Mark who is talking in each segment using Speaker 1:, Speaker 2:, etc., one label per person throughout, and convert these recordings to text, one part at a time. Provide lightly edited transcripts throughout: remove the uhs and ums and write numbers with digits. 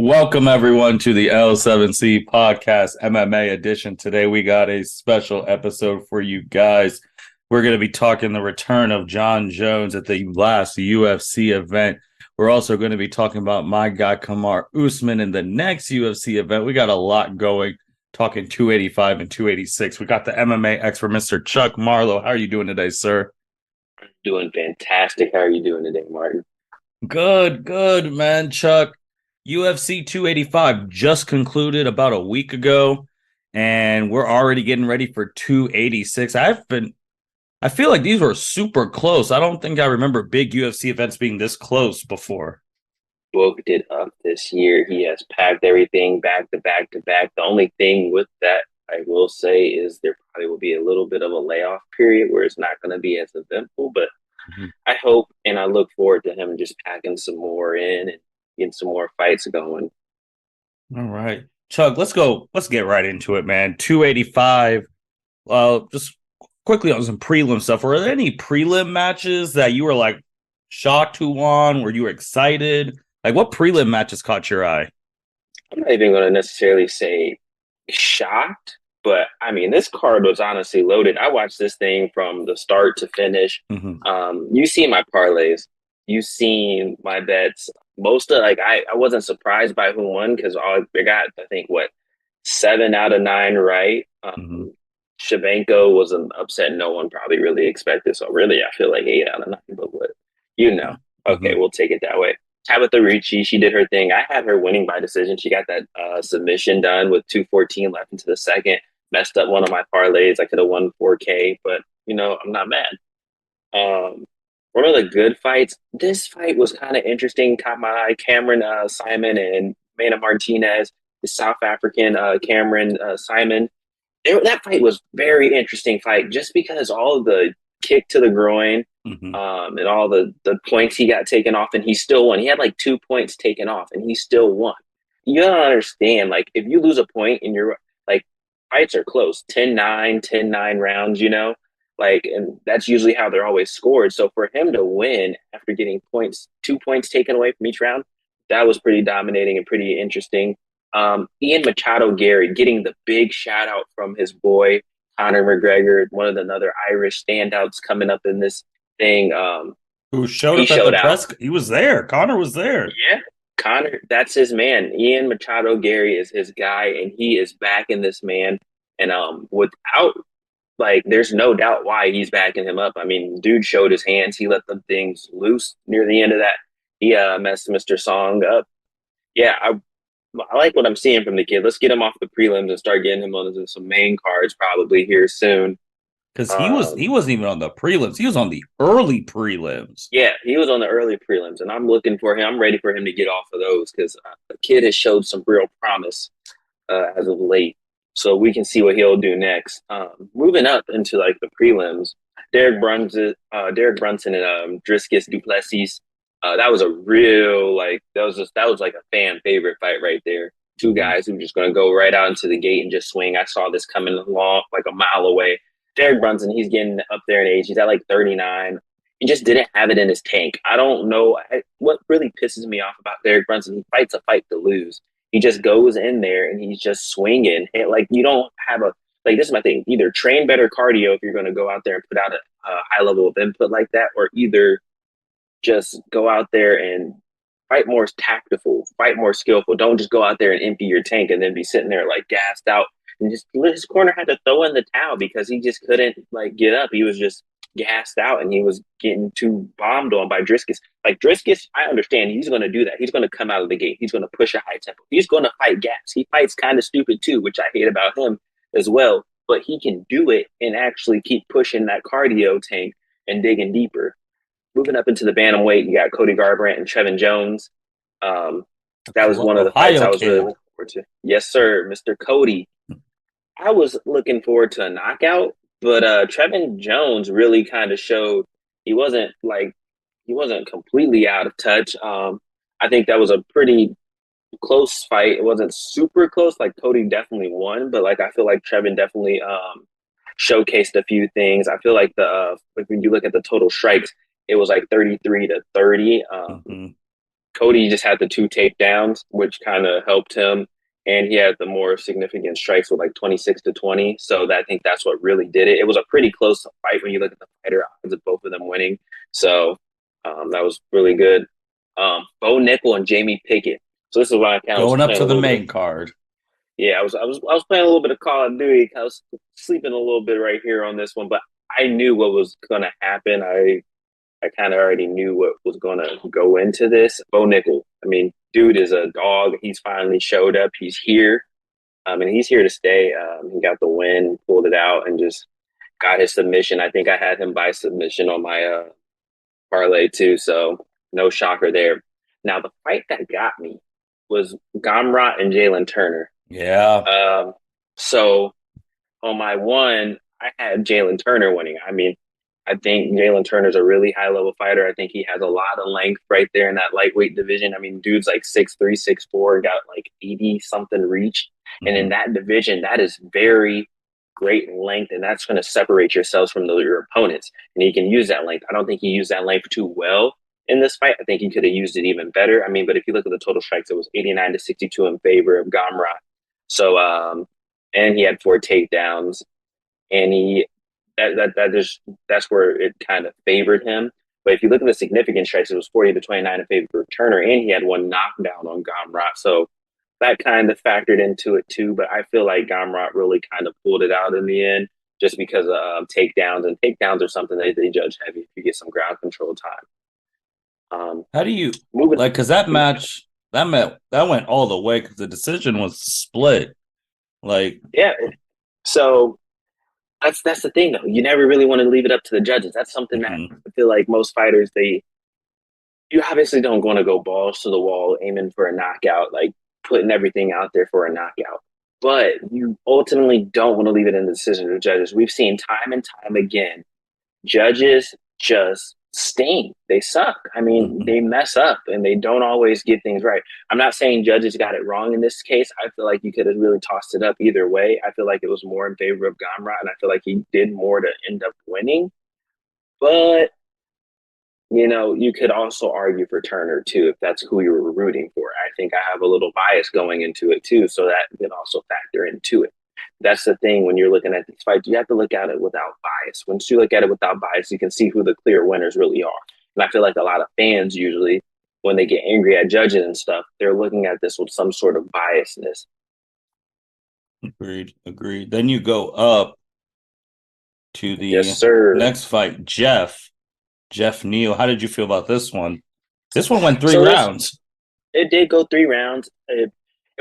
Speaker 1: Welcome everyone to the L7C podcast MMA edition. Today we got a special episode for you guys. We're going to be talking the return of Jon Jones at the last UFC event. We're also going to be talking about my guy Kamaru Usman in the next UFC event. We got a lot going, talking 285 and 286. We got the MMA expert, Mr. Chuck Marlowe. How are you doing today, sir?
Speaker 2: Doing fantastic. How are you doing today, Martin?
Speaker 1: Good, man, Chuck. UFC 285 just concluded about a week ago, and we're already getting ready for 286. I feel like these were super close. I don't think I remember big UFC events being this close before.
Speaker 2: Booked it up this year. He has packed everything back to back to back. The only thing with that, I will say, is there probably will be a little bit of a layoff period where it's not going to be as eventful. But I hope and I look forward to him just packing some more in and getting some more fights going.
Speaker 1: All right. Chuck, let's go. Let's get right into it, man. 285. Just quickly on some prelim stuff. Were there any prelim matches that you were like shocked who won? Were you excited? Like what prelim matches caught your eye?
Speaker 2: I'm not even going to necessarily say shocked, but I mean, this card was honestly loaded. I watched this thing from the start to finish.
Speaker 1: Mm-hmm.
Speaker 2: You see my parlays, you seen my bets. Most of I wasn't surprised by who won because all I got, I think, what 7 out of 9 right.
Speaker 1: Mm-hmm.
Speaker 2: Shabenko was an upset no one probably really expected. So really, I feel like 8 out of 9. But what okay,
Speaker 1: Mm-hmm.
Speaker 2: we'll take it that way. Tabitha Ricci, she did her thing. I had her winning by decision. She got that submission done with 2:14 left into the second. Messed up one of my parlays. I could have won 4K, but I'm not mad. One of the good fights. This fight was kind of interesting. Caught my eye. Cameron Simon and Mana Martinez, the South African Cameron Simon. That fight was very interesting fight just because all of the kick to the groin
Speaker 1: Mm-hmm.
Speaker 2: and all the points he got taken off and he still won. He had like 2 points taken off and he still won. You don't understand. Like if you lose a point and you're like fights are close, 10-9, 10-9 rounds, like, and that's usually how they're always scored. So for him to win after getting 2 points taken away from each round, that was pretty dominating and pretty interesting. Ian Machado Gary getting the big shout out from his boy Conor McGregor, one of the other Irish standouts coming up in this thing.
Speaker 1: Who showed
Speaker 2: He
Speaker 1: up at the
Speaker 2: showed out.
Speaker 1: press? He was there. Connor was there.
Speaker 2: Yeah, Conor, that's his man. Ian Machado Gary is his guy, and he is backing this man. And without there's no doubt why he's backing him up. I mean, dude showed his hands. He let the things loose near the end of that. He messed Mr. Song up. Yeah, I like what I'm seeing from the kid. Let's get him off the prelims and start getting him on some main cards probably here soon.
Speaker 1: Because he
Speaker 2: Um,
Speaker 1: wasn't even on the prelims. He was on the early prelims.
Speaker 2: yeah, he was on the early prelims, and I'm looking for him. I'm ready for him to get off of those because the kid has showed some real promise as of late. So we can see what he'll do next. Moving up into like the prelims, Derek Brunson and Driscus Duplessis. That was a real that was like a fan favorite fight right there. Two
Speaker 1: Mm-hmm.
Speaker 2: guys who were just going to go right out into the gate and just swing. I saw this coming along like a mile away. Derek Brunson, he's getting up there in age. He's at like 39. He just didn't have it in his tank. I don't know what really pisses me off about Derek Brunson. He fights a fight to lose. He just goes in there and he's just swinging. And, like you don't have a this is my thing. Either train better cardio if you're going to go out there and put out a high level of input like that, or either just go out there and fight more tactful, fight more skillful. Don't just go out there and empty your tank and then be sitting there like gassed out. And just his corner had to throw in the towel because he just couldn't like get up. He was just gassed out and he was getting too bombed on by Driscus. Like Driscus, I understand he's going to do that. He's going to come out of the gate. He's going to push a high tempo. He's going to fight gas. He fights kind of stupid too, which I hate about him as well. But he can do it and actually keep pushing that cardio tank and digging deeper. Moving up into the bantamweight, you got Cody Garbrandt and Trevin Jones. That was one of the fights
Speaker 1: Ohio
Speaker 2: I was really
Speaker 1: kid.
Speaker 2: looking forward to. Yes, sir, Mr. Cody. I was looking forward to a knockout, but Trevin Jones really kind of showed he wasn't completely out of touch. I think that was a pretty close fight. It wasn't super close. Like Cody definitely won, but like I feel like Trevin definitely showcased a few things. I feel like when you look at the total strikes, it was like 33-30.
Speaker 1: Mm-hmm.
Speaker 2: Cody just had the 2 takedowns, which kind of helped him. And he had the more significant strikes with like 26-20. So I think that's what really did it. It was a pretty close fight when you look at the fighter odds of both of them winning. So that was really good. Bo Nickel and Jamie Pickett. So this is why I kind of was
Speaker 1: Going up
Speaker 2: playing
Speaker 1: to
Speaker 2: a
Speaker 1: the
Speaker 2: little bit.
Speaker 1: main card.
Speaker 2: Yeah, I was playing a little bit of Call of Duty. I was sleeping a little bit right here on this one, but I knew what was going to happen. I kind of already knew what was going to go into this. Bo Nickel, I mean, dude is a dog. He's finally showed up. He's here. And he's here to stay. He got the win, pulled it out, and just got his submission. I think I had him by submission on my parlay too, so no shocker there. Now, the fight that got me was Gamrot and Jalen Turner.
Speaker 1: Yeah.
Speaker 2: So on my one, I had Jalen Turner winning. I mean, I think Jalen Turner's a really high level fighter. I think he has a lot of length right there in that lightweight division. I mean, dude's like 6'3", 6'4", got like 80 something reach. And in that division, that is very great length, and that's going to separate yourselves from your opponents. And he can use that length. I don't think he used that length too well in this fight. I think he could have used it even better. I mean, but if you look at the total strikes, it was 89-62 in favor of Gamrot. So, and he had 4 takedowns, and that's where it kind of favored him. But if you look at the significant strikes, it was 40-29 in favor of Turner, and he had 1 knockdown on Gamrot. So that kind of factored into it too. But I feel like Gamrot really kind of pulled it out in the end, just because of takedowns, and takedowns are something that they judge heavy if you get some ground control time.
Speaker 1: How do you
Speaker 2: Moving
Speaker 1: like? Because that match that went all the way because the decision was split. Like,
Speaker 2: yeah, so that's the thing though. You never really want to leave it up to the judges. That's something that I feel like most fighters you obviously don't want to go balls to the wall aiming for a knockout, like putting everything out there for a knockout. But you ultimately don't want to leave it in the decision of the judges. We've seen time and time again, judges just stink. They suck. I mean, they mess up and they don't always get things right. I'm not saying judges got it wrong in this case. I feel like you could have really tossed it up either way. I feel like it was more in favor of Gamrot, and I feel like he did more to end up winning. But you could also argue for Turner too, if that's who you were rooting for. I think I have a little bias going into it too, so that can also factor into it. That's the thing when you're looking at these fights, you have to look at it without bias. Once you look at it without bias, you can see who the clear winners really are. And I feel like a lot of fans usually, when they get angry at judges and stuff, they're looking at this with some sort of biasness.
Speaker 1: Agreed. Then you go up to the
Speaker 2: yes, sir.
Speaker 1: next fight, Jeff Neal. How did you feel about this one? This one went 3 rounds.
Speaker 2: It did go 3 rounds. It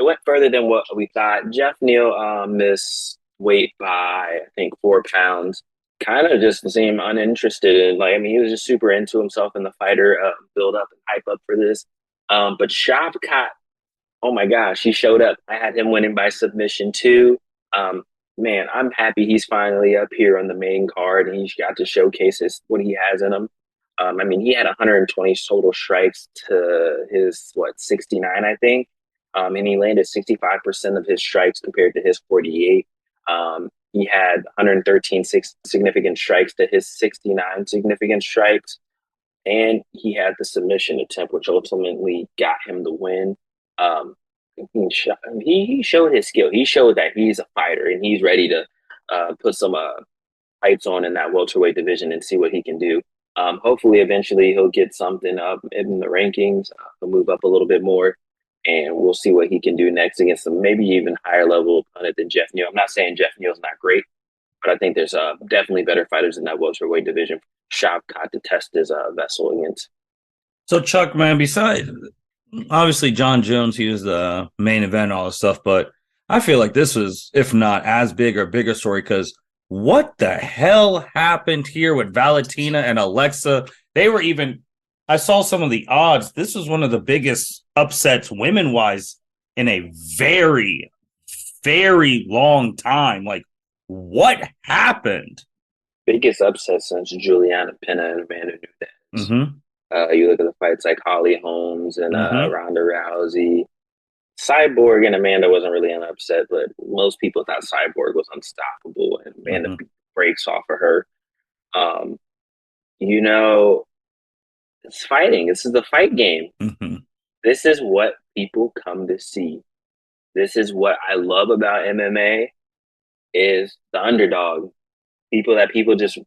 Speaker 2: went further than what we thought. Jeff Neal missed weight by, I think, 4 pounds. Kind of just seemed uninterested in, he was just super into himself in the fighter build up and hype up for this. But Shavkat, oh my gosh, he showed up. I had him winning by submission too. Man, I'm happy he's finally up here on the main card, and he's got to showcase what he has in him. He had 120 total strikes to his 69, I think, and he landed 65% of his strikes compared to his 48. He had 113 significant strikes to his 69 significant strikes, and he had the submission attempt, which ultimately got him the win. He showed his skill. He showed that he's a fighter, and he's ready to put some fights on in that welterweight division and see what he can do. Hopefully, eventually, he'll get something up in the rankings. He'll move up a little bit more, and we'll see what he can do next against some maybe even higher level opponent than Jeff Neal. I'm not saying Jeff Neal's not great, but I think there's definitely better fighters in that welterweight division. Shavkat to test his vessel against.
Speaker 1: So, Chuck, man, besides obviously Jon Jones, he was the main event, all this stuff, but I feel like this was, if not as big or bigger story, because what the hell happened here with Valentina and Alexa? I saw some of the odds. This was one of the biggest upsets women-wise in a very, very long time. Like, what happened?
Speaker 2: Biggest upset since Juliana Pena and Amanda Nunes. You look at the fights like Holly Holmes and Ronda Rousey. Cyborg and Amanda wasn't really an upset, but most people thought Cyborg was unstoppable, and Amanda beat the brakes off of her. It's fighting. This is the fight game. This is what people come to see. This is what I love about MMA is the underdog. People just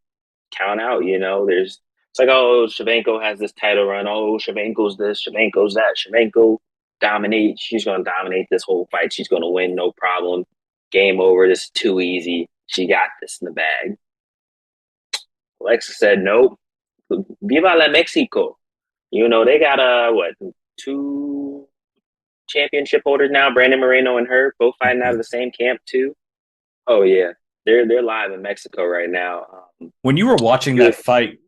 Speaker 2: count out, There's it's like, oh, Shevchenko has this title run. Oh, Shevchenko's this, Shevchenko's that. Shevchenko dominates. She's gonna dominate this whole fight. She's gonna win, no problem. Game over. This is too easy. She got this in the bag. Alexa said, nope. Viva la Mexico. They got what, two championship holders now, Brandon Moreno and her, both fighting out of the same camp too. Oh yeah, they're live in Mexico right now.
Speaker 1: When you were watching that fight,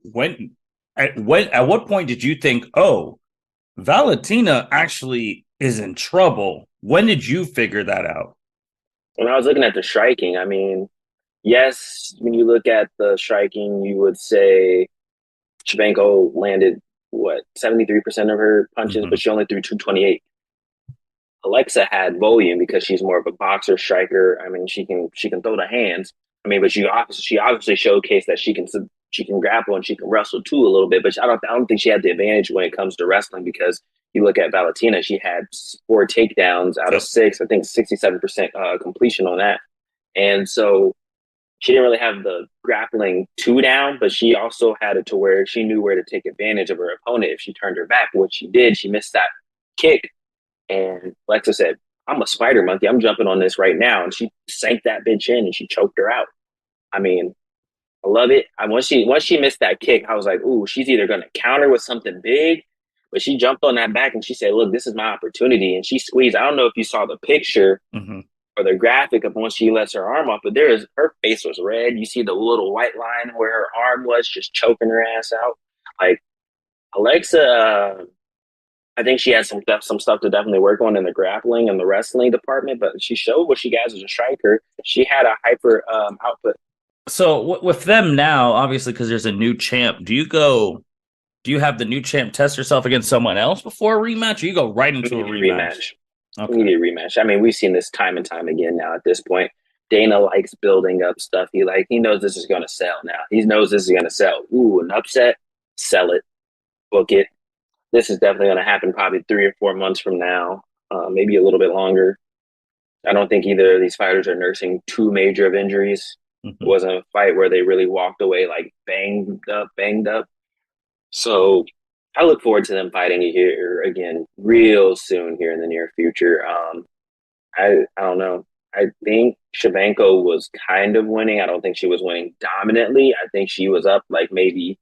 Speaker 1: at what point did you think, oh, Valentina actually is in trouble? When did you figure that out?
Speaker 2: When I was looking at the striking, I mean, yes, when you look at the striking, you would say Shevchenko landed what 73% of her punches, but she only threw 228. Alexa had volume because she's more of a boxer striker. I mean, she can throw the hands. I mean, but she obviously showcased that she can grapple and she can wrestle too a little bit. But I don't think she had the advantage when it comes to wrestling because you look at Valentina, she had 4 takedowns out of 6. I think 67% completion on that, and so she didn't really have the grappling too down, but she also had it to where she knew where to take advantage of her opponent if she turned her back. What she did, she missed that kick, and Alexa said, I'm a spider monkey. I'm jumping on this right now. And she sank that bitch in and she choked her out. I mean, I love it. Once she missed that kick, I was like, ooh, she's either gonna counter with something big, but she jumped on that back and she said, look, this is my opportunity. And she squeezed. I don't know if you saw the picture or the graphic of once she lets her arm off, but her face was red. You see the little white line where her arm was just choking her ass out. Like Alexa, I think she had some stuff to definitely work on in the grappling and the wrestling department, but she showed what she got as a striker. She had a hyper output.
Speaker 1: So with them now, obviously, because there's a new champ, do you have the new champ test herself against someone else before a rematch, or you go right into a rematch?
Speaker 2: Okay. We need a rematch. I mean, we've seen this time and time again now at this point. Dana likes building up stuff. He knows this is going to sell now. He knows this is going to sell. Ooh, an upset, sell it, book it. This is definitely going to happen probably 3 or 4 months from now, maybe a little bit longer. I don't think either of these fighters are nursing too major of injuries. It wasn't a fight where they really walked away like banged up. So I look forward to them fighting here again real soon here in the near future. I don't know. I think Shevchenko was kind of winning. I don't think she was winning dominantly. I think she was up like maybe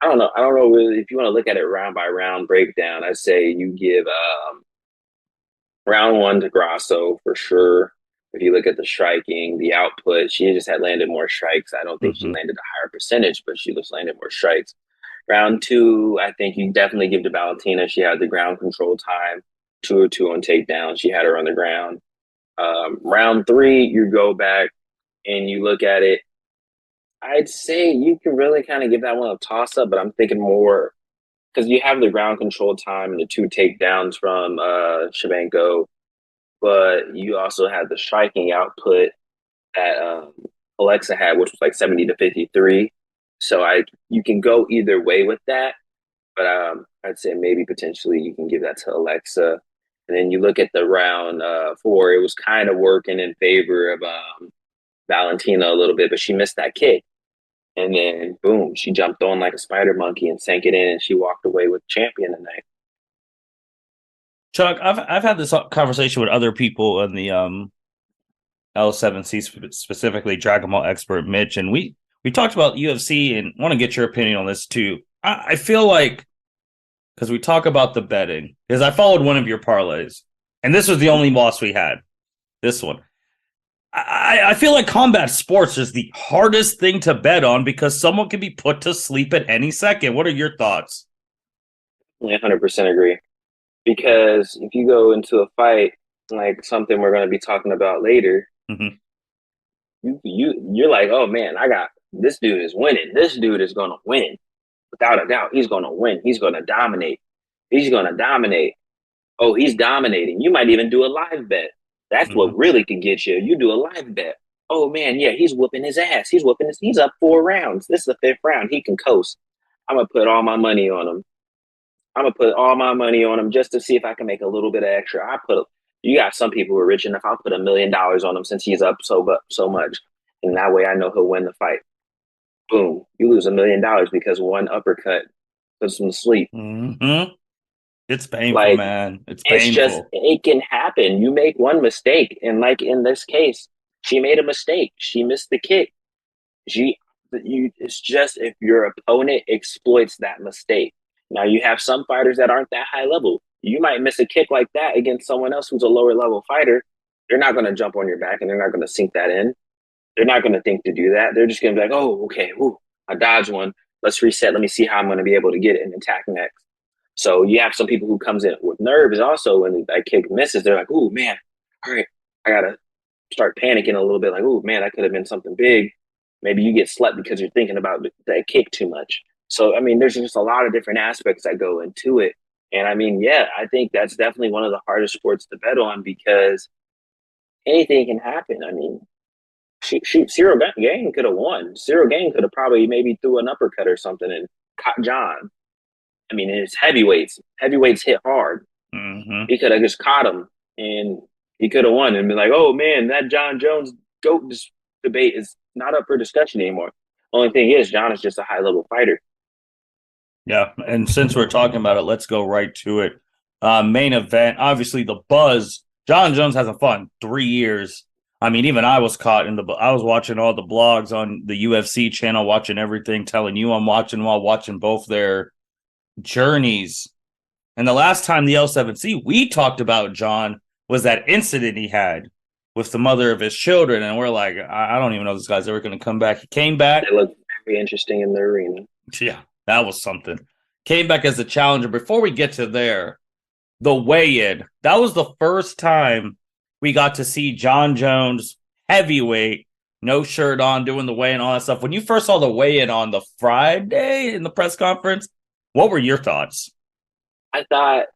Speaker 2: I don't know. I don't know if you want to look at it round by round breakdown. I'd say you give round 1 to Grasso for sure. If you look at the striking, the output, she just had landed more strikes. I don't think she landed a higher percentage, but she just landed more strikes. Round 2, I think you definitely give to Valentina. She had the ground control time, 2 on takedown. She had her on the ground. Round 3, you go back and you look at it. I'd say you can really kind of give that one a toss up, but I'm thinking more because you have the ground control time and the 2 takedowns from Shevchenko, but you also had the striking output that Alexa had, which was like 70 to 53. So you can go either way with that, but I'd say maybe potentially you can give that to Alexa. And then you look at the round 4, it was kind of working in favor of Valentina a little bit, but she missed that kick. And then boom, she jumped on like a spider monkey and sank it in, and she walked away with champion tonight.
Speaker 1: Chuck, I've had this conversation with other people in the L7C, specifically Dragon Ball expert Mitch, and we talked about UFC and want to get your opinion on this too. I feel like because we talk about the betting, because I followed one of your parlays, and this was the only loss we had. This one. I feel like combat sports is the hardest thing to bet on because someone can be put to sleep at any second. What are your thoughts?
Speaker 2: I 100% agree. Because if you go into a fight, like something we're going to be talking about later, you're like, oh man, I got this dude is winning. This dude is going to win. Without a doubt, he's going to win. He's going to dominate. He's going to dominate. Oh, he's dominating. You might even do a live bet. That's what really can get you. You do a live bet. Oh man, yeah, he's whooping his ass. He's up 4 rounds. This is the 5th round. He can coast. I'm gonna put all my money on him. I'm gonna put all my money on him just to see if I can make a little bit of extra. You got some people who are rich enough. I'll put $1 million on him since he's up so much, and that way I know he'll win the fight. Boom, you lose $1 million because one uppercut puts him to sleep.
Speaker 1: Mm-hmm. It's painful,
Speaker 2: Like,
Speaker 1: man. It's
Speaker 2: it's just,
Speaker 1: painful.
Speaker 2: it can happen. You make one mistake, and like in this case, she made a mistake. She missed the kick. It's just if your opponent exploits that mistake. Now you have some fighters that aren't that high level. You might miss a kick like that against someone else who's a lower level fighter. They're not going to jump on your back and they're not going to sink that in. They're not going to think to do that. They're just going to be like, oh, okay, ooh, I dodged one. Let's reset. Let me see how I'm going to be able to get it and attack next. So you have some people who comes in with nerves also when that kick misses. They're like, oh man, all right, I gotta start panicking a little bit. Like, oh man, that could have been something big. Maybe you get slept because you're thinking about that kick too much. So I mean, there's just a lot of different aspects that go into it. And I mean, yeah, I think that's definitely one of the hardest sports to bet on because anything can happen. I mean, shoot, Cyril Gane could have won. Cyril Gane could have probably maybe threw an uppercut or something and caught John. I mean, it's heavyweights. Heavyweights hit hard.
Speaker 1: Mm-hmm.
Speaker 2: He could have just caught him, and he could have won and been like, "Oh man, that Jon Jones GOAT debate is not up for discussion anymore." Only thing is, Jon is just a high level fighter.
Speaker 1: Yeah, and since we're talking about it, let's go right to it. Main event, obviously the buzz. Jon Jones hasn't fought in 3 years. I mean, even I was caught in I was watching all the blogs on the UFC channel, watching everything, telling you I'm watching while watching both their journeys. And the last time the L7C we talked about Jon was that incident he had with the mother of his children. And we're like, I don't even know if this guy's ever going to come back. He came back.
Speaker 2: They look very interesting in the arena.
Speaker 1: Yeah, that was something. Came back as a challenger. Before we get to there, the weigh-in. That was the first time we got to see Jon Jones, heavyweight, no shirt on, doing the weigh-in, all that stuff. When you first saw the weigh-in on the Friday in the press conference, what were your thoughts?
Speaker 2: I thought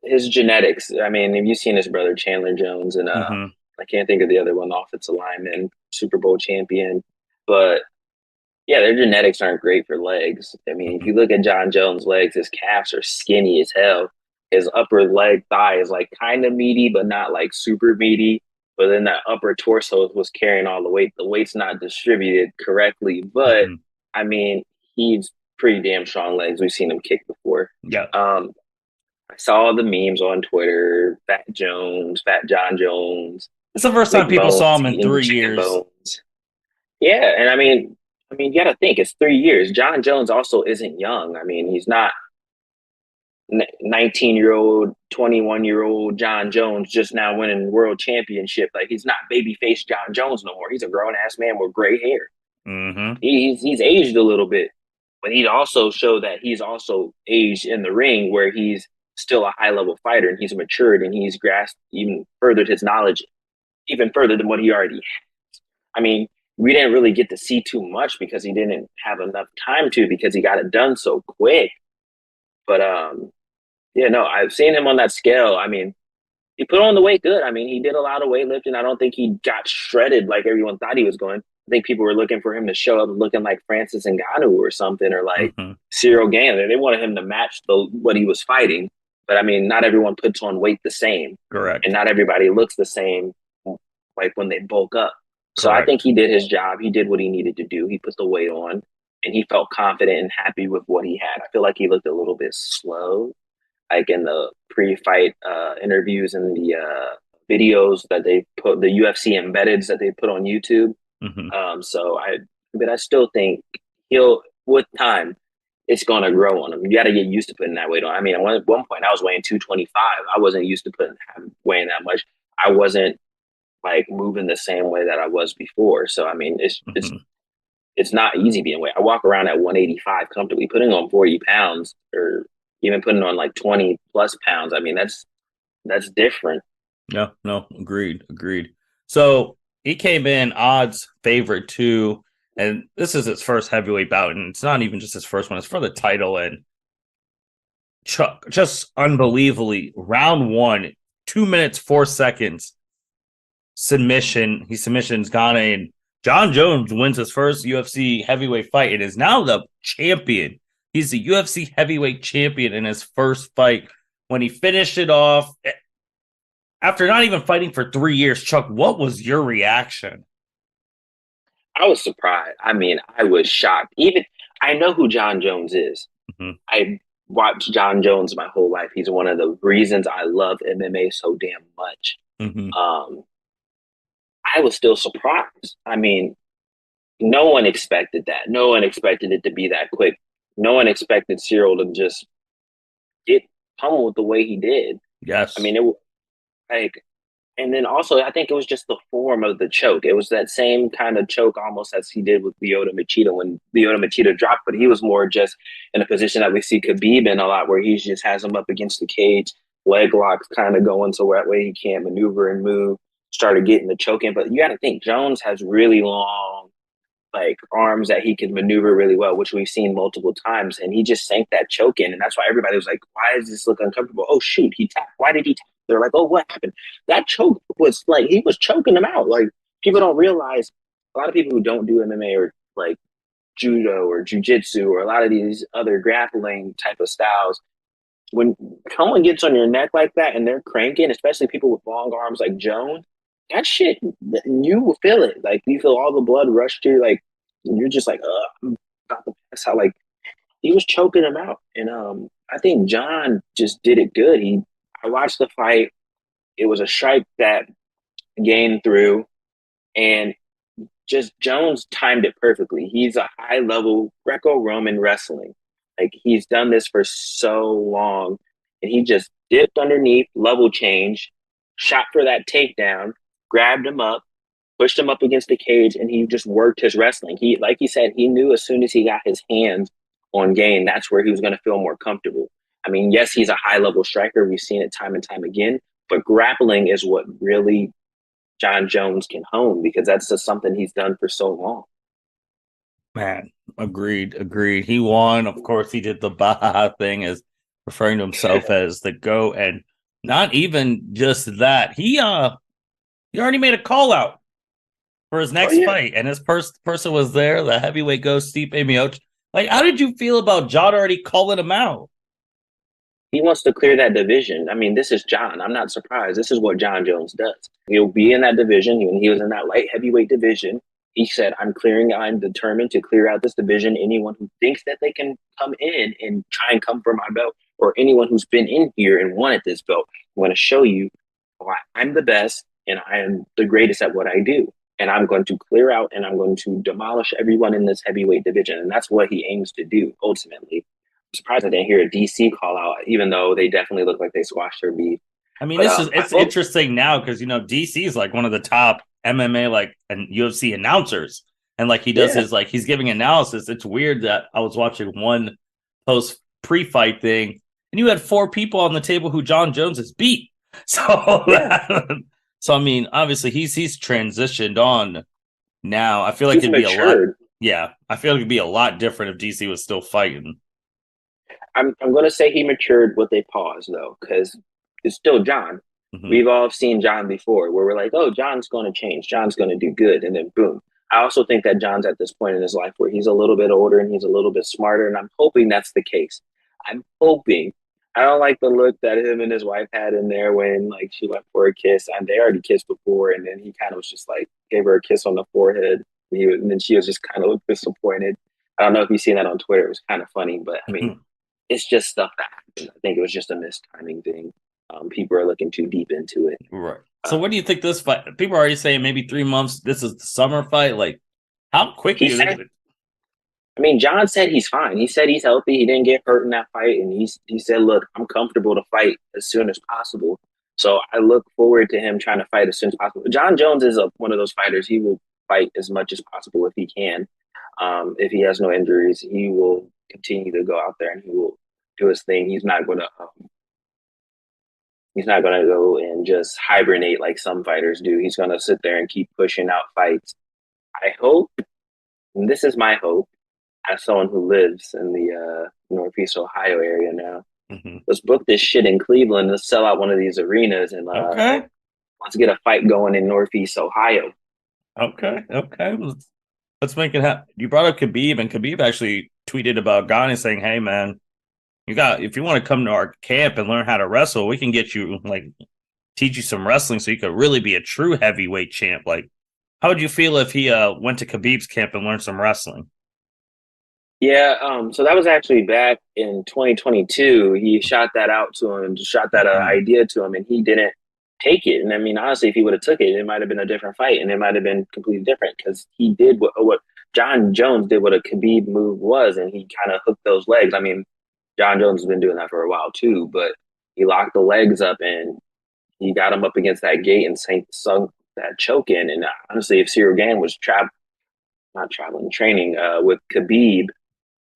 Speaker 2: his genetics. I mean, have you seen his brother Chandler Jones and
Speaker 1: Mm-hmm.
Speaker 2: I can't think of the other one, offensive lineman, Super Bowl champion, but yeah, their genetics aren't great for legs. I mean, if you look at Jon Jones' legs, his calves are skinny as hell. His upper leg thigh is like kind of meaty, but not like super meaty. But then that upper torso was carrying all the weight. The weight's not distributed correctly, but
Speaker 1: Mm-hmm.
Speaker 2: I mean, he's pretty damn strong legs. We've seen him kick before.
Speaker 1: Yeah.
Speaker 2: I saw the memes on Twitter, Fat Jones, Fat Jon Jones,
Speaker 1: It's the first time
Speaker 2: big
Speaker 1: people saw
Speaker 2: bones,
Speaker 1: him in
Speaker 2: eating
Speaker 1: 3
Speaker 2: chicken
Speaker 1: years.
Speaker 2: bones. Yeah, and I mean, you got to think it's 3 years. Jon Jones also isn't young. I mean, he's not 19-year-old, 21-year-old Jon Jones just now winning world championship. Like he's not babyface Jon Jones no more. He's a grown ass man with gray hair.
Speaker 1: Mm-hmm.
Speaker 2: He's aged a little bit, but he also showed that he's also aged in the ring where he's still a high level fighter and he's matured and he's grasped even furthered his knowledge even further than what he already had. I mean, we didn't really get to see too much because he didn't have enough time to because he got it done so quick. But yeah, no, I've seen him on that scale. I mean, he put on the weight good. I mean, he did a lot of weightlifting. I don't think he got shredded like everyone thought he was going. I think people were looking for him to show up looking like Francis Ngannou or something, or like
Speaker 1: Mm-hmm.
Speaker 2: Cyril Gane. They wanted him to match what he was fighting. But I mean, not everyone puts on weight the same,
Speaker 1: Correct.
Speaker 2: and not everybody looks the same, like when they bulk up. So I
Speaker 1: Correct.
Speaker 2: think he did his job. He did what he needed to do. He put the weight on, and he felt confident and happy with what he had. I feel like he looked a little bit slow, like in the pre-fight interviews and the videos that they put, the UFC embeds that they put on YouTube.
Speaker 1: Mm-hmm.
Speaker 2: But I still think he'll, with time, it's gonna grow on him. You got to get used to putting that weight on. I mean, at one point I was weighing 225. I wasn't used to weighing that much. I wasn't like moving the same way that I was before. So I mean,
Speaker 1: Mm-hmm.
Speaker 2: it's not easy being weight. I walk around at 185 comfortably. Putting on 40 pounds or even putting on like 20 plus pounds. I mean, that's different.
Speaker 1: Yeah, no, agreed. So he came in odds favorite too, and this is his first heavyweight bout, and it's not even just his first one; it's for the title. And Chuck, just unbelievably, round one, 2 minutes 4 seconds submission. He submissions Ghana, and Jon Jones wins his first UFC heavyweight fight and is now the champion. He's the UFC heavyweight champion in his first fight. When he finished it off, after not even fighting for 3 years, Chuck, what was your reaction?
Speaker 2: I was surprised. I mean, I was shocked. Even I know who Jon Jones is.
Speaker 1: Mm-hmm.
Speaker 2: I watched Jon Jones my whole life. He's one of the reasons I love MMA so damn much.
Speaker 1: Mm-hmm.
Speaker 2: I was still surprised. I mean, no one expected that. No one expected it to be that quick. No one expected Cyril to just get pummeled the way he did. I
Speaker 1: Yes.
Speaker 2: mean, it like, and then also I think it was just the form of the choke. It was that same kind of choke almost as he did with Lyoto Machida when Lyoto Machida dropped, but he was more just in a position that we see Khabib in a lot, where he just has him up against the cage, leg locks kind of going so that way he can't maneuver and move. Started getting the choke in, but you got to think Jones has really long like arms that he can maneuver really well, which we've seen multiple times. And he just sank that choke in. And that's why everybody was like, why does this look uncomfortable? Oh, shoot, he tapped. Why did he tap? They're like, oh, what happened? That choke was like, he was choking him out. Like, people don't realize, a lot of people who don't do MMA or like judo or jujitsu or a lot of these other grappling type of styles, when someone gets on your neck like that and they're cranking, especially people with long arms like Jones, that shit, you will feel it. Like you feel all the blood rush to you. Like you're just like, I'm about to pass out. Like he was choking him out, and I think Jon just did it good. I watched the fight. It was a strike that gained through, and just Jones timed it perfectly. He's a high level Greco-Roman wrestling. Like he's done this for so long, and he just dipped underneath, level change, shot for that takedown, grabbed him up, pushed him up against the cage, and he just worked his wrestling. He, like he said, he knew as soon as he got his hands on Gane, that's where he was going to feel more comfortable. I mean, yes, he's a high level striker. We've seen it time and time again, but grappling is what really Jon Jones can hone, because that's just something he's done for so long.
Speaker 1: Man, agreed. He won. Of course, he did the Baja thing as referring to himself as the GOAT. And not even just that. He already made a call out for his
Speaker 2: Oh
Speaker 1: next
Speaker 2: yeah,
Speaker 1: fight, and his person was there, the heavyweight ghost Stipe Miocic. Like, how did you feel about John already calling him out?
Speaker 2: he wants to clear that division. I mean, this is Jon. I'm not surprised. This is what Jon Jones does. He'll be in that division. When he was in that light heavyweight division, he said, I'm determined to clear out this division. Anyone who thinks that they can come in and try and come for my belt, or anyone who's been in here and wanted this belt, I'm going to show you why I'm the best and I am the greatest at what I do. And I'm going to clear out and I'm going to demolish everyone in this heavyweight division. And that's what he aims to do ultimately. Surprised I didn't hear a DC call out, even though they definitely look like they squashed their beef.
Speaker 1: I mean,
Speaker 2: But
Speaker 1: it's interesting now because DC is like one of the top MMA and UFC announcers, and like he does
Speaker 2: yeah,
Speaker 1: his he's giving analysis. It's weird that I was watching one post pre-fight thing, and you had 4 people on the table who Jon Jones has beat. So
Speaker 2: yeah,
Speaker 1: so I mean, obviously he's transitioned on now. I feel like
Speaker 2: he's
Speaker 1: it'd be a lot.
Speaker 2: matured.
Speaker 1: Yeah, I feel like it'd be a lot different if DC was still fighting.
Speaker 2: I'm going to say he matured with a pause though, because it's still Jon.
Speaker 1: Mm-hmm.
Speaker 2: We've all seen Jon before, where we're like, oh, Jon's going to change, Jon's going to do good, and then boom. I also think that Jon's at this point in his life where he's a little bit older and he's a little bit smarter, and I'm hoping that's the case. I'm hoping. I don't like the look that him and his wife had in there when like she went for a kiss, and they already kissed before, and then he kind of was just like gave her a kiss on the forehead, and then she was just kind of disappointed. I don't know if you've seen that on Twitter. It was kind of funny, but I mean, it's just stuff that happened. I think it was just a mistiming thing. People are looking too deep into it.
Speaker 1: Right. So what do you think this fight? People are already saying maybe 3 months. This is the summer fight. Like, how quick
Speaker 2: He
Speaker 1: do you
Speaker 2: said,
Speaker 1: think?
Speaker 2: I mean, Jon said he's fine. He said he's healthy. He didn't get hurt in that fight, and he said, "Look, I'm comfortable to fight as soon as possible." So I look forward to him trying to fight as soon as possible. Jon Jones is one of those fighters. He will fight as much as possible if he can. If he has no injuries, he will continue to go out there and he will do his thing. He's not going to go and just hibernate like some fighters do. He's going to sit there and keep pushing out fights. I hope, and this is my hope, as someone who lives in the Northeast Ohio area now,
Speaker 1: Mm-hmm.
Speaker 2: let's book this shit in Cleveland. Let's sell out one of these arenas and
Speaker 1: Okay.
Speaker 2: let's get a fight going in Northeast Ohio.
Speaker 1: Okay. Let's make it happen. You brought up Khabib, and Khabib actually tweeted about Ghana saying, "Hey, man, if you want to come to our camp and learn how to wrestle, we can get you like teach you some wrestling so you could really be a true heavyweight champ." Like, how would you feel if he went to Khabib's camp and learned some wrestling?
Speaker 2: Yeah, so that was actually back in 2022. He shot that out to him, shot that
Speaker 1: Mm-hmm.
Speaker 2: idea to him, and he didn't take it. And I mean, honestly, if he would have took it, it might have been a different fight, and it might have been completely different because he did what John Jones did, what a Khabib move was, and he kind of hooked those legs. I mean, John Jones has been doing that for a while too, but he locked the legs up and he got him up against that gate and sunk that choke in. And honestly, if Cyril Gann was not traveling, training with Khabib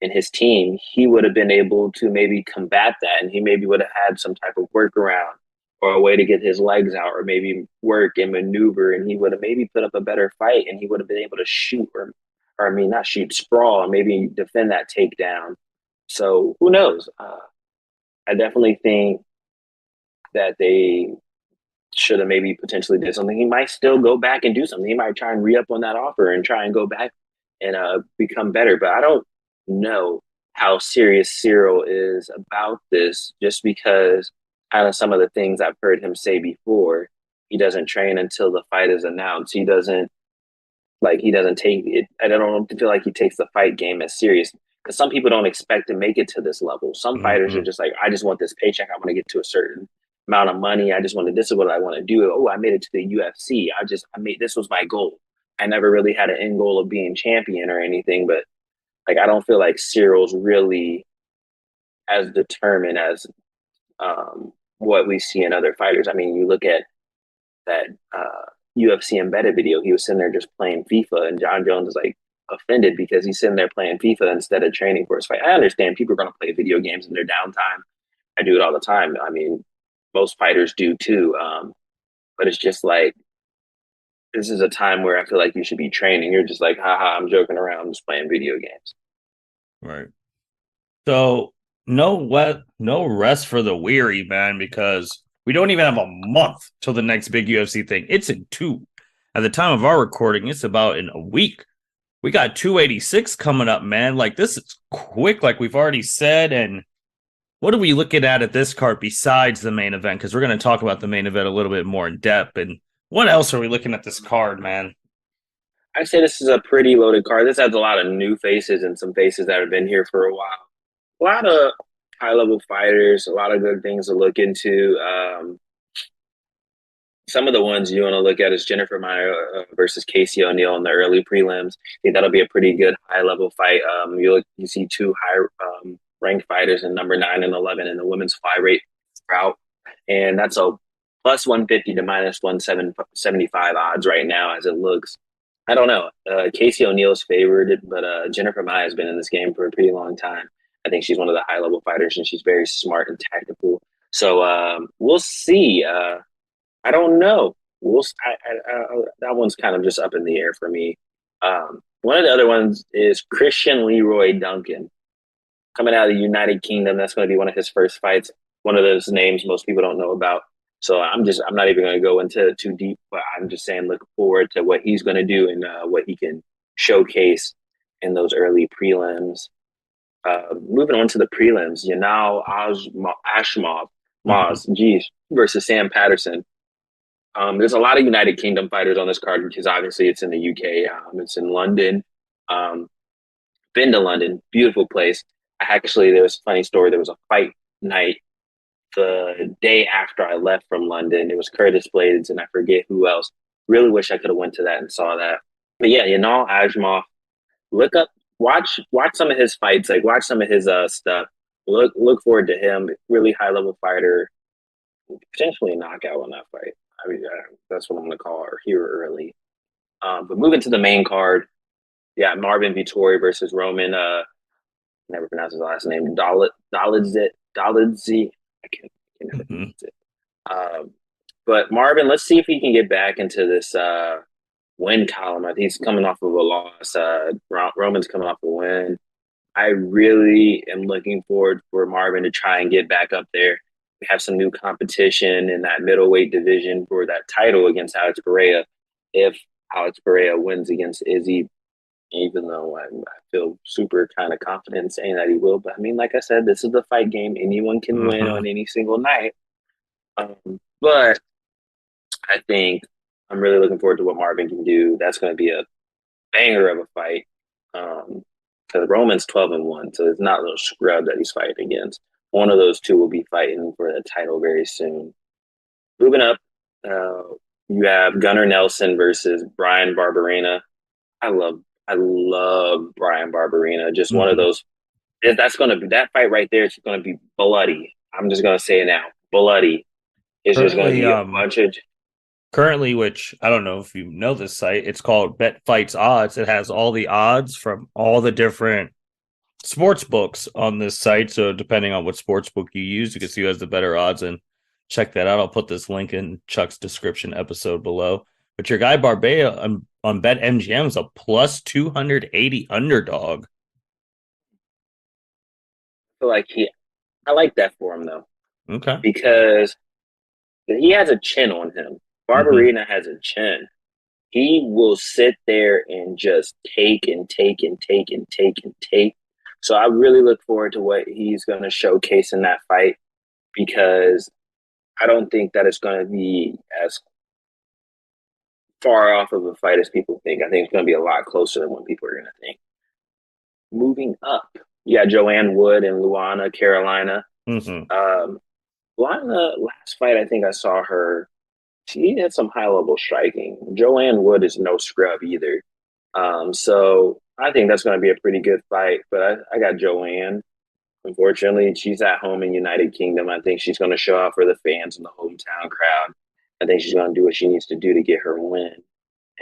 Speaker 2: and his team, he would have been able to maybe combat that, and he maybe would have had some type of workaround or a way to get his legs out, or maybe work and maneuver, and he would have maybe put up a better fight, and he would have been able to shoot or I mean, not shoot, sprawl, and maybe defend that takedown. So who knows? I definitely think that they should have maybe potentially did something. He might still go back and do something. He might try and re-up on that offer and try and go back and become better. But I don't know how serious Cyril is about this, just because kind of some of the things I've heard him say before. He doesn't train until the fight is announced. He doesn't take it. I don't feel like he takes the fight game as serious, because some people don't expect to make it to this level. Some fighters are
Speaker 1: Mm-hmm.
Speaker 2: just like, I just want this paycheck. I want to get to a certain amount of money. I just want to, this is what I want to do. Oh, I made it to the UFC. This was my goal. I never really had an end goal of being champion or anything, but like, I don't feel like Cyril's really as determined as what we see in other fighters. I mean, you look at that UFC embedded video, he was sitting there just playing FIFA, and Jon Jones is like offended because he's sitting there playing FIFA instead of training for his fight. I understand people are going to play video games in their downtime. I do it all the time. I mean, most fighters do too. But it's just like, this is a time where I feel like you should be training. You're just like, haha, I'm joking around, I'm just playing video games.
Speaker 1: Right. So no rest for the weary, man, because we don't even have a month till the next big UFC thing. It's in two. At the time of our recording, it's about in a week. We got 286 coming up, man. Like, this is quick, like we've already said. And what are we looking at this card besides the main event? Because we're going to talk about the main event a little bit more in depth. And what else are we looking at this card, man?
Speaker 2: I say this is a pretty loaded card. This has a lot of new faces and some faces that have been here for a while. A lot of high level fighters, a lot of good things to look into. Some of the ones you want to look at is Jennifer Maia versus Casey O'Neill in the early prelims. I think that'll be a pretty good high level fight. You see two high ranked fighters in number 9 and 11 in the women's flyweight route, and that's a plus 150 to minus 175 odds right now as it looks. I don't know. Casey O'Neill's favored, but Jennifer Maia has been in this game for a pretty long time. I think she's one of the high level fighters, and she's very smart and tactical. So we'll see. I don't know. That one's kind of just up in the air for me. One of the other ones is Christian Leroy Duncan, coming out of the United Kingdom. That's going to be one of his first fights. One of those names most people don't know about. So I'm not even going to go into it too deep, but I'm just saying, look forward to what he's going to do and what he can showcase in those early prelims. Moving on to the prelims, Yanal Ashmov,
Speaker 1: Mhm.
Speaker 2: Maz, geez, versus Sam Patterson. There's a lot of United Kingdom fighters on this card because obviously it's in the UK. It's in London. Um, been to London, beautiful place. There was a funny story. There was a fight night the day after I left from London. It was Curtis Blades and I forget who else. Really wish I could have went to that and saw that. But yeah, Yanal Ajmov, look up, watch some of his fights, like watch some of his stuff. Look forward to him. Really high level fighter, potentially a knockout on that fight. I mean, that's what I'm going to call her here early. But moving to the main card, yeah, Marvin Vittori versus Roman. Never pronounce his last name. Dolidze. I can never
Speaker 1: Mhm.
Speaker 2: pronounce it. But Marvin, let's see if he can get back into this win column. I think he's coming off of a loss. Roman's coming off a win. I really am looking forward for Marvin to try and get back up there. We have some new competition in that middleweight division for that title against Alex Pereira. If Alex Pereira wins against Izzy, even though I feel super kind of confident in saying that he will. But I mean, like I said, this is the fight game. Anyone can win
Speaker 1: Mm-hmm.
Speaker 2: on any single night. But I think I'm really looking forward to what Marvin can do. That's going to be a banger of a fight. Because Roman's 12-1, so it's not a little scrub that he's fighting against. One of those two will be fighting for the title very soon. Moving up, uh, you have Gunnar Nelson versus Brian Barberena. I love Brian Barberena. Just one of
Speaker 1: Mm-hmm.
Speaker 2: those. That's going to be that fight right there. It's going to be bloody. I'm just going to say it now. Bloody. It's just going to
Speaker 1: Currently,
Speaker 2: be a bunch of.
Speaker 1: currently, which I don't know if you know this site, it's called Bet Fights Odds. It has all the odds from all the different sports books on this site. So depending on what sports book you use, you can see who has the better odds and check that out. I'll put this link in Chuck's description episode below. But your guy Barbea on BetMGM is a plus 280 underdog.
Speaker 2: I feel like I like that for him though
Speaker 1: Okay.
Speaker 2: because he has a chin on him.
Speaker 1: Mm-hmm.
Speaker 2: Barberena has a chin. He will sit there and just take and take and take and take and take. So I really look forward to what he's going to showcase in that fight because I don't think that it's going to be as far off of a fight as people think. I think it's going to be a lot closer than what people are going to think. Moving up, you got Joanne Wood and Luana Carolina.
Speaker 1: Mm-hmm.
Speaker 2: Luana, last fight I think I saw her, she had some high level striking. Joanne Wood is no scrub either. So I think that's going to be a pretty good fight. But I got Joanne. Unfortunately, she's at home in United Kingdom. I think she's going to show out for the fans and the hometown crowd. I think she's going to do what she needs to do to get her win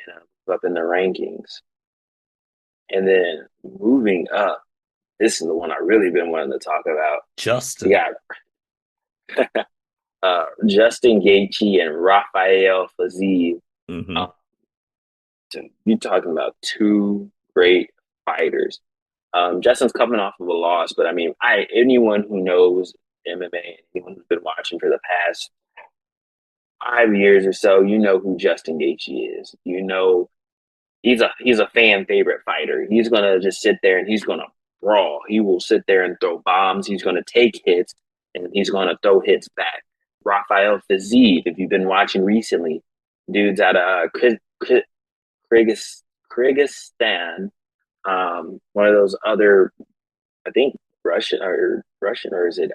Speaker 2: and up in the rankings. And then moving up, this is the one I really been wanting to talk about. You
Speaker 1: Justin.
Speaker 2: got Justin Gaethje and Rafael Fiziev.
Speaker 1: Mm-hmm.
Speaker 2: Uh, you're talking about two great fighters. Justin's coming off of a loss, but I mean, anyone who knows MMA, anyone who's been watching for the past 5 years or so, you know who Justin Gaethje is. You know he's a fan favorite fighter. He's gonna just sit there and he's gonna brawl. He will sit there and throw bombs. He's gonna take hits and he's gonna throw hits back. Rafael Fiziev, if you've been watching recently, dude's out of Kyrgyzstan, one of those other, I think Russian or is it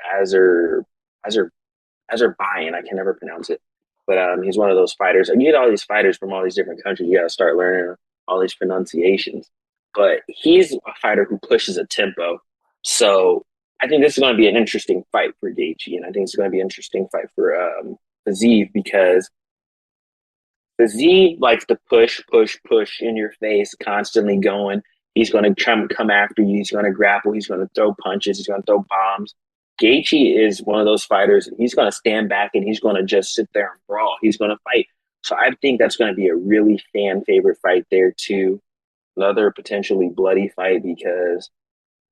Speaker 2: Azerbaijan? I can never pronounce it, but he's one of those fighters. And you get all these fighters from all these different countries. You got to start learning all these pronunciations. But he's a fighter who pushes a tempo. So I think this is going to be an interesting fight for Gaethje, and I think it's going to be an interesting fight for Fiziev because Z likes to push, push, push in your face, constantly going. He's going to come after you. He's going to grapple. He's going to throw punches. He's going to throw bombs. Gaethje is one of those fighters. He's going to stand back and he's going to just sit there and brawl. He's going to fight. So I think that's going to be a really fan favorite fight there too. Another potentially bloody fight because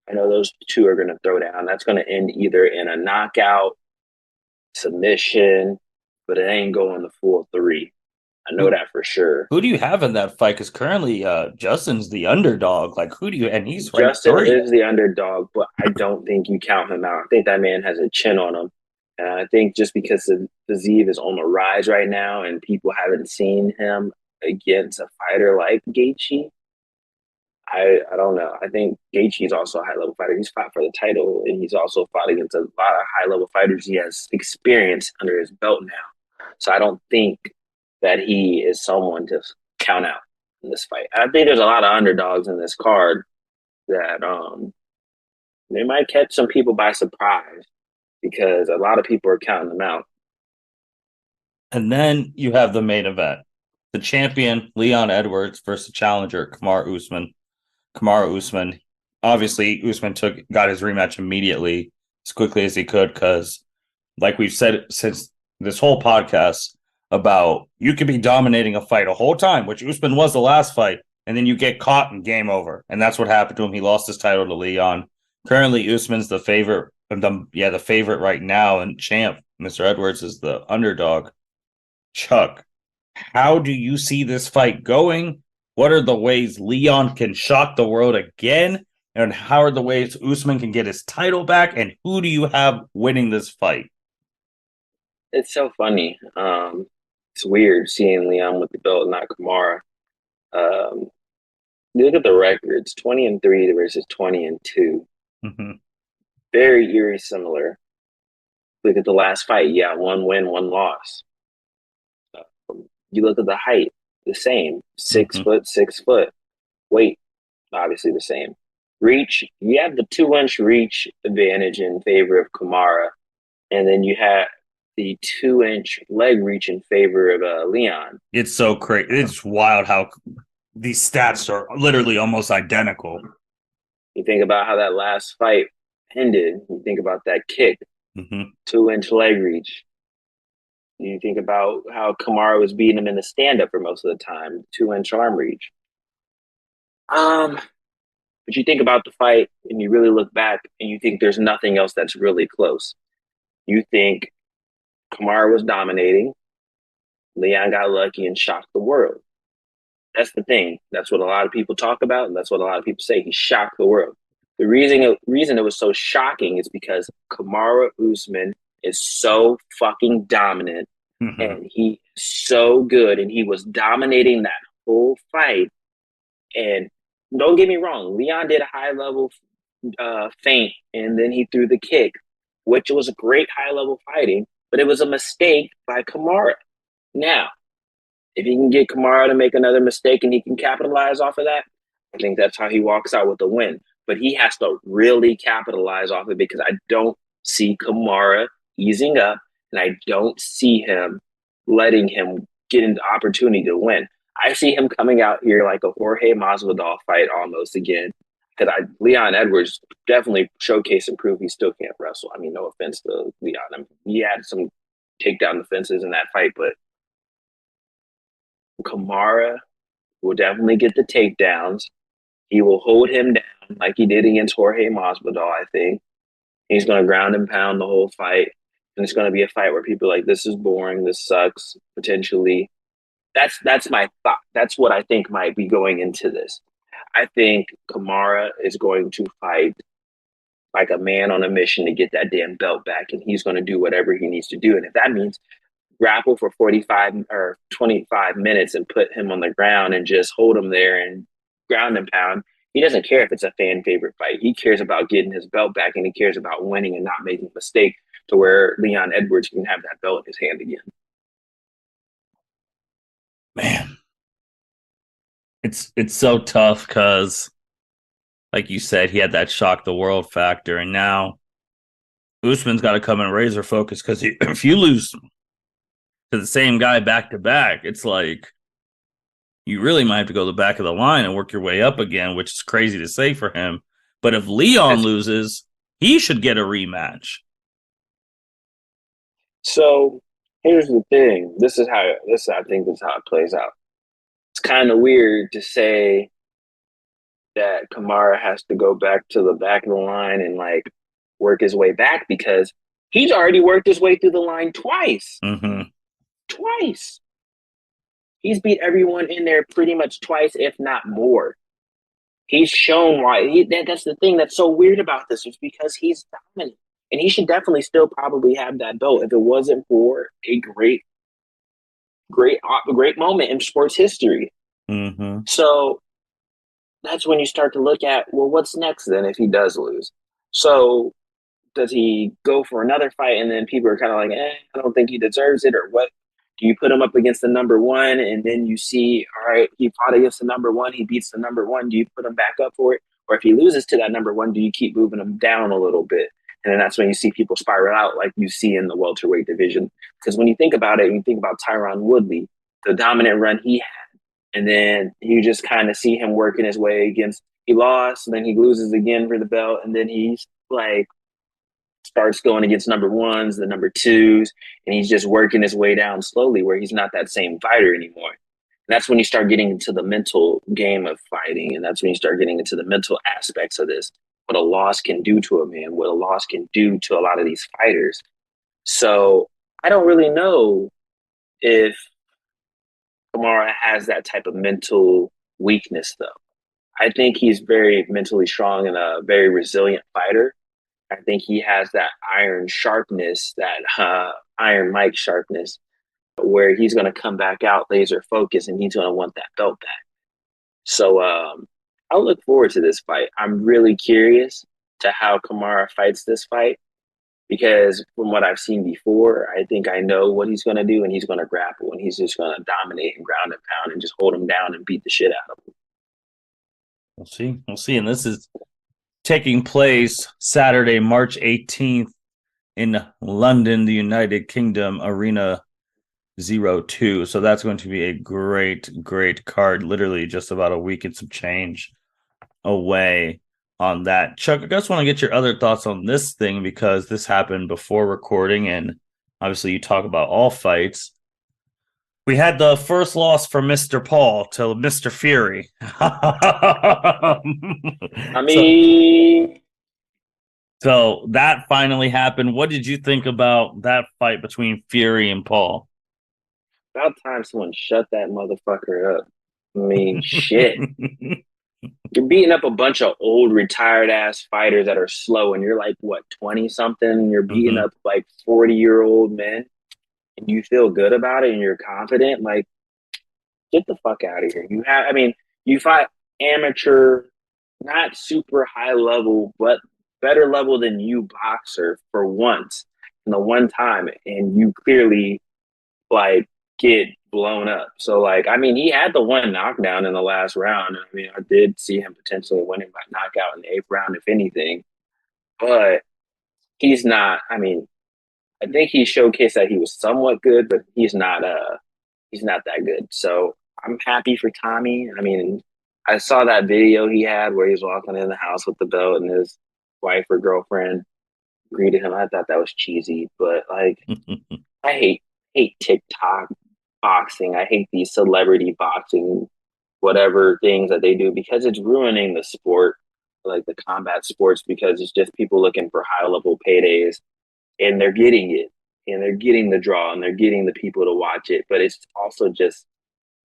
Speaker 2: I know those two are going to throw down. That's going to end either in a knockout, submission, but it ain't going the full three. I know
Speaker 1: Who,
Speaker 2: that for sure.
Speaker 1: who do you have in that fight? Because currently, Justin's the underdog. Like, who do you? And he's ranked
Speaker 2: Justin
Speaker 1: three.
Speaker 2: is the underdog, but I don't think you count him out. I think that man has a chin on him. And I think just because the Zeev is on the rise right now and people haven't seen him against a fighter like Gaethje, I don't know. I think Gaethje is also a high level fighter. He's fought for the title and he's also fought against a lot of high level fighters. He has experience under his belt now. So I don't think that he is someone to count out in this fight. I think there's a lot of underdogs in this card that they might catch some people by surprise because a lot of people are counting them out.
Speaker 1: And then you have the main event, the champion Leon Edwards versus the challenger Kamaru Usman. Kamaru Usman, obviously, Usman got his rematch immediately as quickly as he could because, like we've said since this whole podcast, about you could be dominating a fight a whole time, which Usman was the last fight, and then you get caught and game over. And that's what happened to him. He lost his title to Leon. Currently, Usman's the favorite. The favorite right now, and champ Mr. Edwards is the underdog. Chuck, how do you see this fight going? What are the ways Leon can shock the world again? And how are the ways Usman can get his title back? And who do you have winning this fight?
Speaker 2: It's so funny. It's weird seeing Leon with the belt, not Kamara. Um, you look at the records: 20-3 versus 20-2.
Speaker 1: Mm-hmm.
Speaker 2: Very eerie similar. Look at the last fight. Yeah, one win, one loss. You look at the height, the same. 6 foot, 6 foot. Weight, obviously the same. Reach, you have the 2 inch reach advantage in favor of Kamara, and then you have the 2 inch leg reach in favor of Leon.
Speaker 1: It's so crazy. It's wild how these stats are literally almost identical.
Speaker 2: You think about how that last fight ended. You think about that kick,
Speaker 1: Mm-hmm.
Speaker 2: 2 inch leg reach. You think about how Kamara was beating him in the stand up for most of the time, 2 inch arm reach. But you think about the fight and you really look back and you think there's nothing else that's really close. You think Kamara was dominating, Leon got lucky and shocked the world. That's the thing. That's what a lot of people talk about, and that's what a lot of people say. He shocked the world. The reason it was so shocking is because Kamara Usman is so fucking dominant,
Speaker 1: Mm-hmm.
Speaker 2: and he's so good, and he was dominating that whole fight. And don't get me wrong, Leon did a high level feint, and then he threw the kick, which was great high level fighting, but it was a mistake by Kamara. Now, if he can get Kamara to make another mistake and he can capitalize off of that, I think that's how he walks out with a win. But he has to really capitalize off it because I don't see Kamara easing up, and I don't see him letting him get an opportunity to win. I see him coming out here like a Jorge Masvidal fight almost again. Because Leon Edwards definitely showcased and proved he still can't wrestle. I mean, no offense to Leon. I mean, he had some takedown defenses in that fight, but Kamara will definitely get the takedowns. He will hold him down like he did against Jorge Masvidal, I think. He's going to ground and pound the whole fight. And it's going to be a fight where people are like, this is boring. This sucks, potentially. That's my thought. That's what I think might be going into this. I think Kamara is going to fight like a man on a mission to get that damn belt back. And he's going to do whatever he needs to do. And if that means grapple for 45 or 25 minutes and put him on the ground and just hold him there and ground and pound. He doesn't care if it's a fan favorite fight. He cares about getting his belt back, and he cares about winning and not making a mistake to where Leon Edwards can have that belt in his hand again.
Speaker 1: Man, it's so tough because, like you said, he had that shock the world factor, and now Usman's got to come in razor focus because if you lose to the same guy back to back, it's like you really might have to go to the back of the line and work your way up again, which is crazy to say for him. But if Leon loses, he should get a rematch.
Speaker 2: So here's the thing. I think this is how it plays out. It's kind of weird to say that Kamara has to go back to the back of the line and like work his way back because he's already worked his way through the line twice.
Speaker 1: Mm-hmm.
Speaker 2: Twice. He's beat everyone in there pretty much twice, if not more. He's shown why. That's the thing that's so weird about this is because he's dominant. And he should definitely still probably have that belt if it wasn't for a great moment in sports history.
Speaker 1: Mm-hmm.
Speaker 2: So that's when you start to look at, well, what's next then if he does lose? So does he go for another fight and then people are kind of like, I don't think he deserves it, or what? Do you put him up against the number one and then you see, all right, he fought against the number one, he beats the number one, do you put him back up for it? Or if he loses to that number one, do you keep moving him down a little bit? And then that's when you see people spiral out like you see in the welterweight division. Because when you think about it, you think about Tyron Woodley, the dominant run he had, and then you just kind of see him working his way against, he lost, and then he loses again for the belt, and then he's like, starts going against number ones, the number twos, and he's just working his way down slowly where he's not that same fighter anymore. And that's when you start getting into the mental game of fighting, and that's when you start getting into the mental aspects of this, what a loss can do to a man, what a loss can do to a lot of these fighters. So I don't really know if Kamara has that type of mental weakness, though. I think he's very mentally strong and a very resilient fighter. I think he has that iron sharpness, that Iron Mike sharpness, where he's going to come back out laser focused and he's going to want that belt back. So I'll look forward to this fight. I'm really curious to how Kamara fights this fight because from what I've seen before, I think I know what he's going to do and he's going to grapple and he's just going to dominate and ground and pound and just hold him down and beat the shit out of him.
Speaker 1: We'll see. We'll see. And this is taking place Saturday, March 18th in London, the United Kingdom, Arena 02. So that's going to be a great, great card. Literally just about a week and some change away on that. Chuck, I just want to get your other thoughts on this thing because this happened before recording, and obviously you talk about all fights. We had the first loss from Mr. Paul to Mr. Fury.
Speaker 2: I mean,
Speaker 1: so that finally happened. What did you think about that fight between Fury and Paul?
Speaker 2: About time someone shut that motherfucker up. I mean, shit. You're beating up a bunch of old retired ass fighters that are slow, and you're like, what, 20 something? You're beating up like 40-year-old men, and you feel good about it and you're confident. Like, get the fuck out of here. You fight amateur, not super high level, but better level than you boxer for once in the one time, and you clearly like get blown up. So he had the one knockdown in the last round. I mean, I did see him potentially winning by knockout in the 8th round, if anything. But he's not. I mean, I think he showcased that he was somewhat good, but he's not that good. So I'm happy for Tommy. I mean, I saw that video he had where he was walking in the house with the belt and his wife or girlfriend greeted him. I thought that was cheesy, but like, I hate TikTok boxing. I hate these celebrity boxing, whatever things that they do, because it's ruining the sport, like the combat sports, because it's just people looking for high level paydays and they're getting it and they're getting the draw and they're getting the people to watch it. But it's also just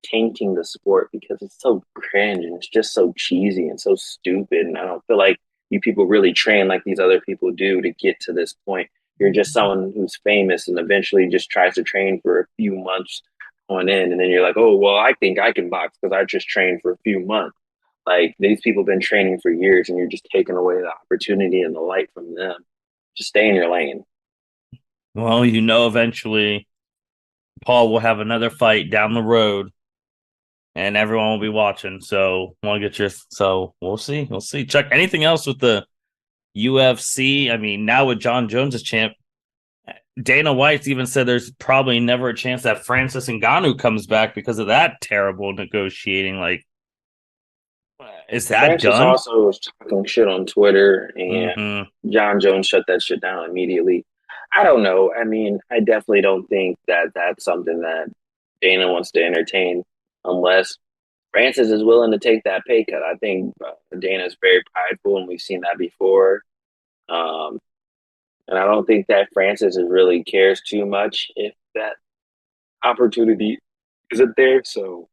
Speaker 2: tainting the sport because it's so cringe and it's just so cheesy and so stupid. And I don't feel like you people really train like these other people do to get to this point. You're just someone who's famous and eventually just tries to train for a few months on end. And then you're like, oh, well, I think I can box because I just trained for a few months. Like, these people have been training for years and you're just taking away the opportunity and the light from them. Just stay in your lane.
Speaker 1: Well, eventually Paul will have another fight down the road and everyone will be watching. So we'll see. We'll see. Chuck, anything else with the UFC? I mean, now with Jon Jones as champ, Dana White's even said there's probably never a chance that Francis Ngannou comes back because of that terrible negotiating. Like, is that
Speaker 2: Francis
Speaker 1: done?
Speaker 2: Also was talking shit on Twitter, and Jon Jones shut that shit down immediately. I don't know. I mean, I definitely don't think that that's something that Dana wants to entertain unless Francis is willing to take that pay cut. I think Dana's very prideful, and we've seen that before. And I don't think that Francis really cares too much if that opportunity isn't there. So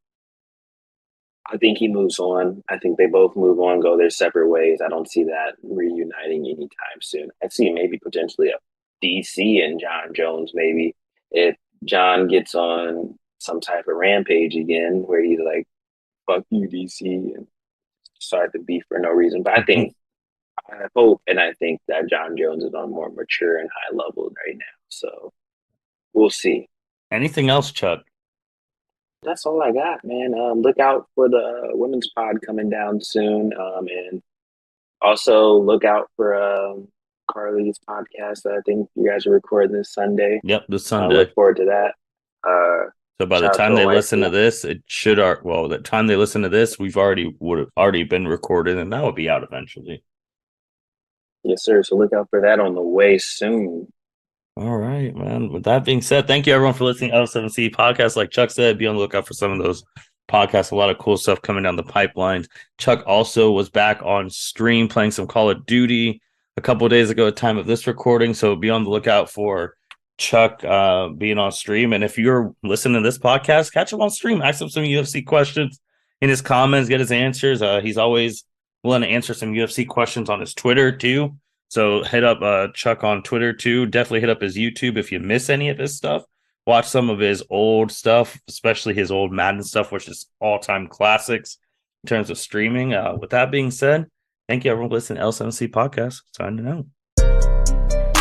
Speaker 2: I think he moves on. I think they both move on, go their separate ways. I don't see that reuniting anytime soon. I see maybe potentially a DC and Jon Jones, maybe if Jon gets on some type of rampage again where he's like, fuck you, DC, and start to beef for no reason. But I hope and I think that Jon Jones is on more mature and high level right now. So we'll see.
Speaker 1: Anything else, Chuck?
Speaker 2: That's all I got, man. Look out for the women's pod coming down soon. And also look out for Carly's podcast that I think you guys are recording this Sunday.
Speaker 1: Yep, this Sunday.
Speaker 2: Look forward to that.
Speaker 1: So by the time they listen to this, it should the time they listen to this, would have already been recorded, and that will be out eventually.
Speaker 2: Yes, sir. So look out for that on the way soon.
Speaker 1: All right, man. With that being said, thank you everyone for listening to L7C podcast. Like Chuck said, be on the lookout for some of those podcasts. A lot of cool stuff coming down the pipeline. Chuck also was back on stream playing some Call of Duty a couple of days ago at time of this recording. So be on the lookout for Chuck being on stream. And if you're listening to this podcast, catch him on stream. Ask him some UFC questions. in his comments, get his answers. He's always willing to answer some UFC questions on his Twitter too. So hit up Chuck on Twitter too. Definitely hit up his YouTube if you miss any of his stuff. Watch some of his old stuff, especially his old Madden stuff, which is all-time classics in terms of streaming. With that being said, thank you everyone for listening to L7C Podcast. Signing out.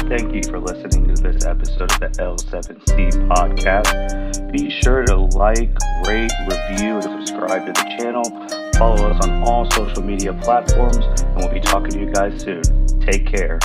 Speaker 1: Thank you for listening to this episode of the L7C Podcast. Be sure to like, rate, review, and subscribe to the channel. Follow us on all social media platforms, and we'll be talking to you guys soon. Take care.